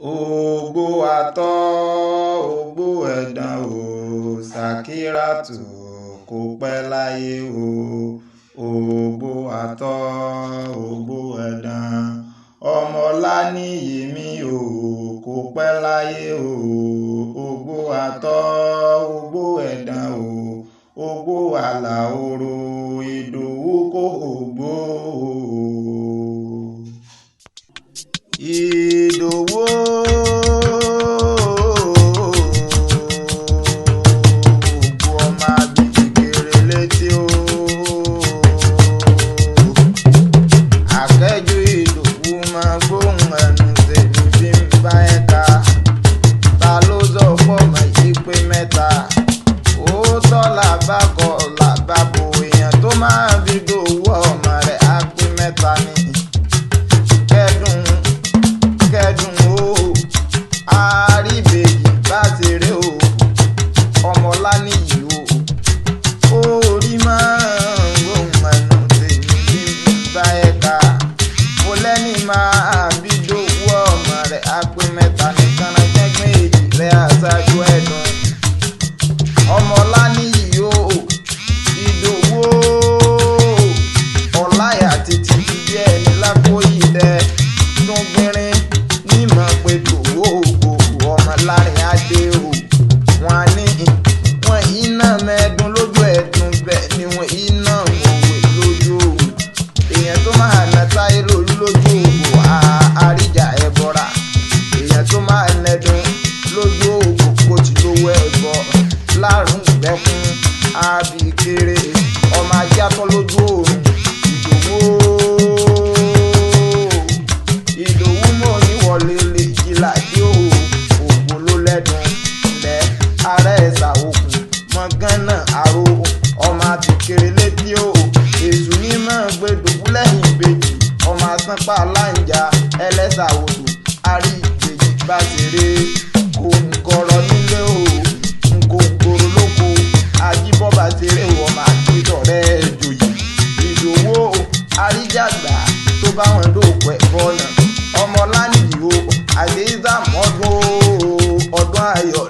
Ògbó àtọ́ ògbó ẹ̀dán o, Sàkírátù kò pẹ́ láyé o. Ògbó àtọ́ ògbó ẹ̀dán, Ọmọláníyì mi o, kò pẹ́ láyé o. Ògbó àtọ́ ògbó ẹ̀dán o, ògbó àlàóró Ìdòwú kò ògbó o. Ìdòwú ògbó ọmọ abìjìgèrè létí o. Akẹ́jù Ìdòwú máa gbóhùn ẹnu tèmi bí ń bá ẹ̀ka. Ta ló sọ fọ́mọ yìí pé mẹ́ta? Òótọ́ làbá kọ́ làbá bo, èèyàn tó máa fi Ìdòwú ọmọ rẹ̀ á pé mẹ́ta ni. Kẹ́dùn o, àríbèjì bá ti rí o, Ọmọláníyì o. Orí máa ń gbóhùn ẹnu tèmi bí ń bá ẹ̀ka. Mo lẹ́ni máa bí Ìdòwú ọmọ rẹ̀ á pé mẹ́ta ní kànáńjẹ́gbẹ́ èjì rẹ̀ aṣáájú ẹ̀dùn. Ọmọláníyì o, Ìdòwú ọláyà títí bí ẹni lápò yìí dẹ tún gbìnrín nímọ̀ pé Ìdòwú ògbó ọmọ láàrin adé o. Wọ́n á ní wọ́n iná mẹ́ẹ̀dún lójú ẹ̀dùn, bẹ́ẹ̀ ni wọ́n iná mọ̀wé lójú o. Èèyàn tó máa nà táyé lórí lójú ògbó àríjà ẹ̀bọ̀ra. Èèyàn tó máa nẹ̀dùn lójú ògbó kò tí lówó ẹ̀bọ lárùn gbẹ́kún àbíkéré ọmọ ajátọ́ lójú òòrùn. Ìdòwú mọ̀ níwọlé lè jìlá dé o. Ògbó ló lẹ́dùn lẹ́ ara ẹ̀sà òkun mọ̀gánná àrò ọmọ àbíkéré létí o. Èṣù ní máa gbé Ìdòwú lẹ́yìn ìbejì, ọmọ asánpá láǹjà ẹlẹ́sà odò àrí ìbejì bá ṣeré kòǹkọ̀rọ̀ nílé o. Nkòǹkòrò lóko ajíbọ́bà ṣeré ọmọ àgbẹ̀dọ̀rẹ́ ẹ̀jòyè. Ìdòwú àríjàgbá tó bá wọn dóòpọ̀ ẹ̀fọ́ náà. Ọmọláníyì o, àdéhìsá mọ́dún ọdún ayọ̀